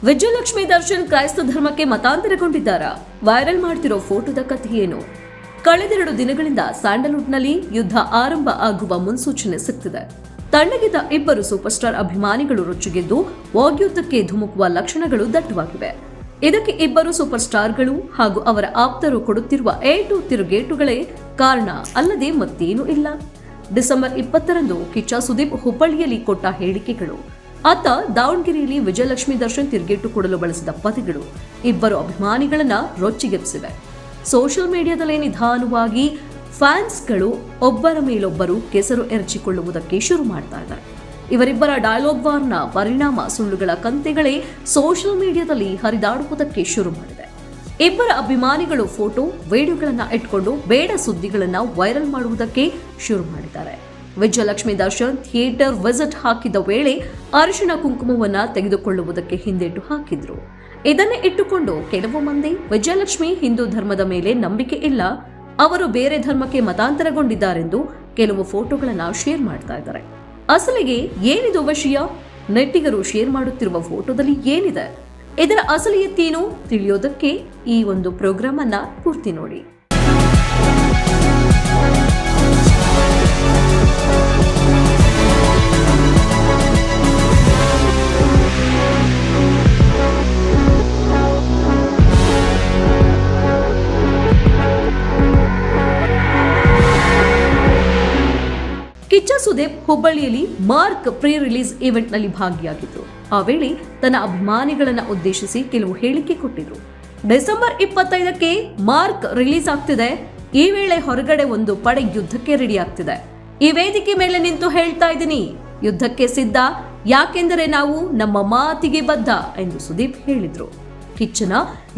ವಿಜಯಲಕ್ಷ್ಮಿ ದರ್ಶನ್ ಕ್ರೈಸ್ತ ಧರ್ಮಕ್ಕೆ ಮತಾಂತರಗೊಂಡಿದ್ದಾರಾ? ವೈರಲ್ ಮಾಡ್ತಿರೋ ಫೋಟೋದ ಕಥೆ ಏನು? ಕಳೆದೆರಡು ದಿನಗಳಿಂದ ಸ್ಯಾಂಡಲ್ವುಡ್ನಲ್ಲಿ ಯುದ್ಧ ಆರಂಭ ಆಗುವ ಮುನ್ಸೂಚನೆ ಸಿಗ್ತಿದೆ. ತಣ್ಣಗಿದ್ದ ಇಬ್ಬರು ಸೂಪರ್ ಸ್ಟಾರ್ ಅಭಿಮಾನಿಗಳು ರೊಚ್ಚಿಗೆದ್ದು ವಾಗ್ಯುದ್ಧಕ್ಕೆ ಧುಮುಕುವ ಲಕ್ಷಣಗಳು ದಟ್ಟವಾಗಿವೆ. ಇದಕ್ಕೆ ಇಬ್ಬರು ಸೂಪರ್ ಸ್ಟಾರ್ಗಳು ಹಾಗೂ ಅವರ ಆಪ್ತರು ಕೊಡುತ್ತಿರುವ ತಿರುಗೇಟುಗಳೇ ಕಾರಣ ಅಲ್ಲದೆ ಮತ್ತೇನೂ ಇಲ್ಲ. ಡಿಸೆಂಬರ್ 20ರಂದು ಕಿಚ್ಚ ಸುದೀಪ್ ಹುಬ್ಬಳ್ಳಿಯಲ್ಲಿ ಕೊಟ್ಟ ಹೇಳಿಕೆಗಳು, ಆತ ದಾವಣಗೆರೆಯಲ್ಲಿ ವಿಜಯಲಕ್ಷ್ಮಿ ದರ್ಶನ್ ತಿರುಗೇಟು ಕೊಡಲು ಬಳಸಿದ ಪದಗಳು ಇಬ್ಬರು ಅಭಿಮಾನಿಗಳನ್ನ ರೊಚ್ಚಿಗೆಬ್ಬಿಸಿವೆ. ಸೋಷಿಯಲ್ ಮೀಡಿಯಾದಲ್ಲಿ ನಿಧಾನವಾಗಿ ಫ್ಯಾನ್ಸ್ಗಳು ಒಬ್ಬರ ಮೇಲೊಬ್ಬರು ಕೆಸರು ಎರಚಿಕೊಳ್ಳುವುದಕ್ಕೆ ಶುರು ಮಾಡ್ತಾ ಇದ್ದಾರೆ. ಇವರಿಬ್ಬರ ಡೈಲಾಗ್ ವಾರ್ನ ಪರಿಣಾಮ ಸುಳ್ಳುಗಳ ಕಂತೆಗಳೇ ಸೋಷಿಯಲ್ ಮೀಡಿಯಾದಲ್ಲಿ ಹರಿದಾಡುವುದಕ್ಕೆ ಶುರು ಮಾಡಿದೆ. ಇಬ್ಬರ ಅಭಿಮಾನಿಗಳು ಫೋಟೋ ವಿಡಿಯೋಗಳನ್ನ ಇಟ್ಕೊಂಡು ಬೇಡ ಸುದ್ದಿಗಳನ್ನ ವೈರಲ್ ಮಾಡುವುದಕ್ಕೆ ಶುರು ಮಾಡಿದ್ದಾರೆ. ವಿಜಯಲಕ್ಷ್ಮಿ ದರ್ಶನ್ ಥಿಯೇಟರ್ ವಿಸಿಟ್ ಹಾಕಿದ ವೇಳೆ ಅರಿಶಿಣ ಕುಂಕುಮವನ್ನ ತೆಗೆದುಕೊಳ್ಳುವುದಕ್ಕೆ ಹಿಂದೇಟು ಹಾಕಿದ್ರು. ಇದನ್ನೇ ಇಟ್ಟುಕೊಂಡು ಕೆಲವು ಮಂದಿ ವಿಜಯಲಕ್ಷ್ಮಿ ಹಿಂದೂ ಧರ್ಮದ ಮೇಲೆ ನಂಬಿಕೆ ಇಲ್ಲ, ಅವರು ಬೇರೆ ಧರ್ಮಕ್ಕೆ ಮತಾಂತರಗೊಂಡಿದ್ದಾರೆಂದು ಕೆಲವು ಫೋಟೋಗಳನ್ನ ಶೇರ್ ಮಾಡ್ತಾ ಇದ್ದಾರೆ. ಅಸಲಿಗೆ ಏನಿದು ವಿಷಯ? ನೆಟ್ಟಿಗರು ಶೇರ್ ಮಾಡುತ್ತಿರುವ ಫೋಟೋದಲ್ಲಿ ಏನಿದೆ? ಇದರ ಅಸಲಿಯತ್ತೇನು ತಿಳಿಯೋದಕ್ಕೆ ಈ ಒಂದು ಪ್ರೋಗ್ರಾಮ್ ಅನ್ನ ಪೂರ್ತಿ ನೋಡಿ. ಕಿಚ್ಚ ಸುದೀಪ್ ಹುಬ್ಬಳ್ಳಿಯಲ್ಲಿ ಮಾರ್ಕ್ ಪ್ರೀ ರಿಲೀಸ್ ಈವೆಂಟ್ ನಲ್ಲಿ ಭಾಗಿಯಾಗಿದ್ರು. ಆ ವೇಳೆ ತನ್ನ ಅಭಿಮಾನಿಗಳನ್ನ ಉದ್ದೇಶಿಸಿ ಕೆಲವು ಹೇಳಿಕೆ ಕೊಟ್ಟಿದ್ರು. ಡಿಸೆಂಬರ್ 25ಕ್ಕೆ ಮಾರ್ಕ್ ರಿಲೀಸ್ ಆಗ್ತಿದೆ. ಈ ವೇಳೆ ಹೊರಗಡೆ ಒಂದು ಪಡೆ ಯುದ್ಧಕ್ಕೆ ರೆಡಿ ಆಗ್ತಿದೆ. ಈ ವೇದಿಕೆ ಮೇಲೆ ನಿಂತು ಹೇಳ್ತಾ ಇದ್ದೀನಿ, ಯುದ್ಧಕ್ಕೆ ಸಿದ್ಧ, ಯಾಕೆಂದರೆ ನಾವು ನಮ್ಮ ಮಾತಿಗೆ ಬದ್ಧ ಎಂದು ಸುದೀಪ್ ಹೇಳಿದ್ರು. ಕಿಚ್ಚನ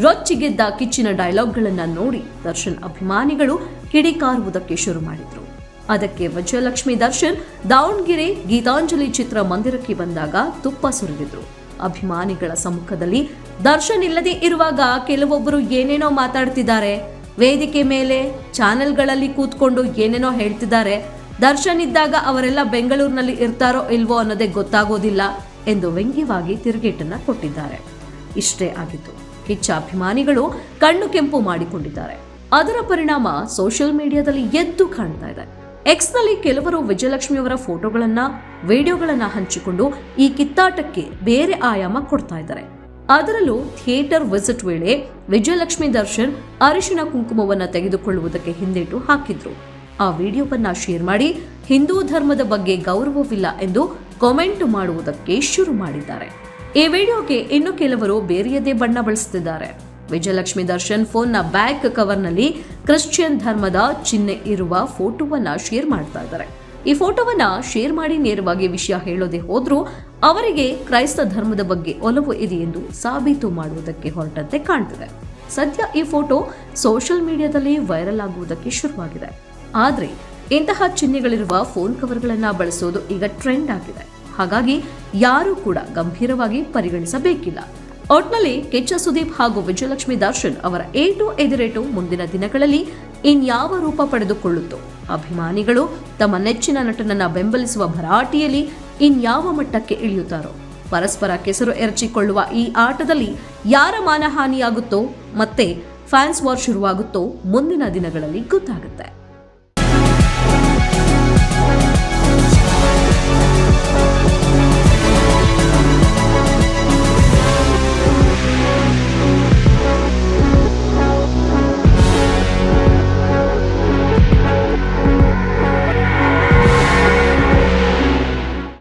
ರೊಚ್ಚಿಗೆದ್ದ ಕಿಚ್ಚಿನ ಡೈಲಾಗ್ಗಳನ್ನ ನೋಡಿ ದರ್ಶನ್ ಅಭಿಮಾನಿಗಳು ಕಿಡಿಕಾರುವುದಕ್ಕೆ ಶುರು ಮಾಡಿದ್ರು. ಅದಕ್ಕೆ ವಿಜಯಲಕ್ಷ್ಮಿ ದರ್ಶನ್ ದಾವಣಗೆರೆ ಗೀತಾಂಜಲಿ ಚಿತ್ರ ಮಂದಿರಕ್ಕೆ ಬಂದಾಗ ತುಪ್ಪ ಸುರಿದಿದ್ರು. ಅಭಿಮಾನಿಗಳ ಸಮ್ಮುಖದಲ್ಲಿ ದರ್ಶನ್ ಇಲ್ಲದೆ ಇರುವಾಗ ಕೆಲವೊಬ್ಬರು ಏನೇನೋ ಮಾತಾಡ್ತಿದ್ದಾರೆ, ವೇದಿಕೆ ಮೇಲೆ ಚಾನೆಲ್ಗಳಲ್ಲಿ ಕೂತ್ಕೊಂಡು ಏನೇನೋ ಹೇಳ್ತಿದ್ದಾರೆ, ದರ್ಶನ್ ಇದ್ದಾಗ ಅವರೆಲ್ಲ ಬೆಂಗಳೂರಿನಲ್ಲಿ ಇರ್ತಾರೋ ಇಲ್ವೋ ಅನ್ನೋದೇ ಗೊತ್ತಾಗೋದಿಲ್ಲ ಎಂದು ವ್ಯಂಗ್ಯವಾಗಿ ತಿರುಗೇಟನ್ನ ಕೊಟ್ಟಿದ್ದಾರೆ. ಇಷ್ಟೇ ಆಗಿತ್ತು. ಕಿಚ್ಚ ಅಭಿಮಾನಿಗಳು ಕಣ್ಣು ಕೆಂಪು ಮಾಡಿಕೊಂಡಿದ್ದಾರೆ. ಅದರ ಪರಿಣಾಮ ಸೋಷಿಯಲ್ ಮೀಡಿಯಾದಲ್ಲಿ ಎದ್ದು ಕಾಣ್ತಾ ಇದೆ. ಎಕ್ಸ್ನಲ್ಲಿ ಕೆಲವರು ವಿಜಯಲಕ್ಷ್ಮಿಯವರ ಫೋಟೋಗಳನ್ನ ವಿಡಿಯೋಗಳನ್ನ ಹಂಚಿಕೊಂಡು ಈ ಕಿತ್ತಾಟಕ್ಕೆ ಬೇರೆ ಆಯಾಮ ಕೊಡ್ತಾ ಇದ್ದಾರೆ. ಅದರಲ್ಲೂ ಥಿಯೇಟರ್ ವಿಸಿಟ್ ವೇಳೆ ವಿಜಯಲಕ್ಷ್ಮಿ ದರ್ಶನ್ ಅರಿಶಿಣ ಕುಂಕುಮವನ್ನ ತೆಗೆದುಕೊಳ್ಳುವುದಕ್ಕೆ ಹಿಂದೇಟು ಹಾಕಿದ್ರು. ಆ ವಿಡಿಯೋವನ್ನ ಶೇರ್ ಮಾಡಿ ಹಿಂದೂ ಧರ್ಮದ ಬಗ್ಗೆ ಗೌರವವಿಲ್ಲ ಎಂದು ಕಾಮೆಂಟ್ ಮಾಡುವುದಕ್ಕೆ ಶುರು ಮಾಡಿದ್ದಾರೆ. ಈ ವಿಡಿಯೋಗೆ ಇನ್ನು ಕೆಲವರು ಬೇರೆಯದೇ ಬಣ್ಣ ಬಳಸುತ್ತಿದ್ದಾರೆ. ವಿಜಯಲಕ್ಷ್ಮಿ ದರ್ಶನ್ ಫೋನ್ನ ಬ್ಯಾಕ್ ಕವರ್ನಲ್ಲಿ ಕ್ರಿಶ್ಚಿಯನ್ ಧರ್ಮದ ಚಿಹ್ನೆ ಇರುವ ಫೋಟೋವನ್ನ ಶೇರ್ ಮಾಡ್ತಾ ಇದ್ದಾರೆ. ಈ ಫೋಟೋವನ್ನ ಶೇರ್ ಮಾಡಿ ನೇರವಾಗಿ ವಿಷಯ ಹೇಳೋದೇ ಹೋದ್ರೂ ಅವರಿಗೆ ಕ್ರೈಸ್ತ ಧರ್ಮದ ಬಗ್ಗೆ ಒಲವು ಇದೆ ಎಂದು ಸಾಬೀತು ಮಾಡುವುದಕ್ಕೆ ಹೊರಟಂತೆ ಕಾಣ್ತಿದೆ. ಸದ್ಯ ಈ ಫೋಟೋ ಸೋಷಿಯಲ್ ಮೀಡಿಯಾದಲ್ಲಿ ವೈರಲ್ ಆಗುವುದಕ್ಕೆ ಶುರುವಾಗಿದೆ. ಆದ್ರೆ ಇಂತಹ ಚಿಹ್ನೆಗಳಿರುವ ಫೋನ್ ಕವರ್ಗಳನ್ನ ಬಳಸೋದು ಈಗ ಟ್ರೆಂಡ್ ಆಗಿದೆ. ಹಾಗಾಗಿ ಯಾರೂ ಕೂಡ ಗಂಭೀರವಾಗಿ ಪರಿಗಣಿಸಬೇಕಿಲ್ಲ. ಒಟ್ನಲ್ಲಿ ಕಿಚ್ಚ ಸುದೀಪ್ ಹಾಗೂ ವಿಜಯಲಕ್ಷ್ಮಿ ದರ್ಶನ್ ಅವರ ಎದುರೇಟು ಮುಂದಿನ ದಿನಗಳಲ್ಲಿ ಇನ್ಯಾವ ರೂಪ ಪಡೆದುಕೊಳ್ಳುತ್ತೋ, ಅಭಿಮಾನಿಗಳು ತಮ್ಮ ನೆಚ್ಚಿನ ನಟನನ್ನ ಬೆಂಬಲಿಸುವ ಭರಾಟೆಯಲ್ಲಿ ಇನ್ಯಾವ ಮಟ್ಟಕ್ಕೆ ಇಳಿಯುತ್ತಾರೋ, ಪರಸ್ಪರ ಕೆಸರು ಎರಚಿಕೊಳ್ಳುವ ಈ ಆಟದಲ್ಲಿ ಯಾರ ಮಾನಹಾನಿಯಾಗುತ್ತೋ ಮತ್ತೆ ಫ್ಯಾನ್ಸ್ ವಾರ್ ಶುರುವಾಗುತ್ತೋ ಮುಂದಿನ ದಿನಗಳಲ್ಲಿ ಗೊತ್ತಾಗುತ್ತೆ.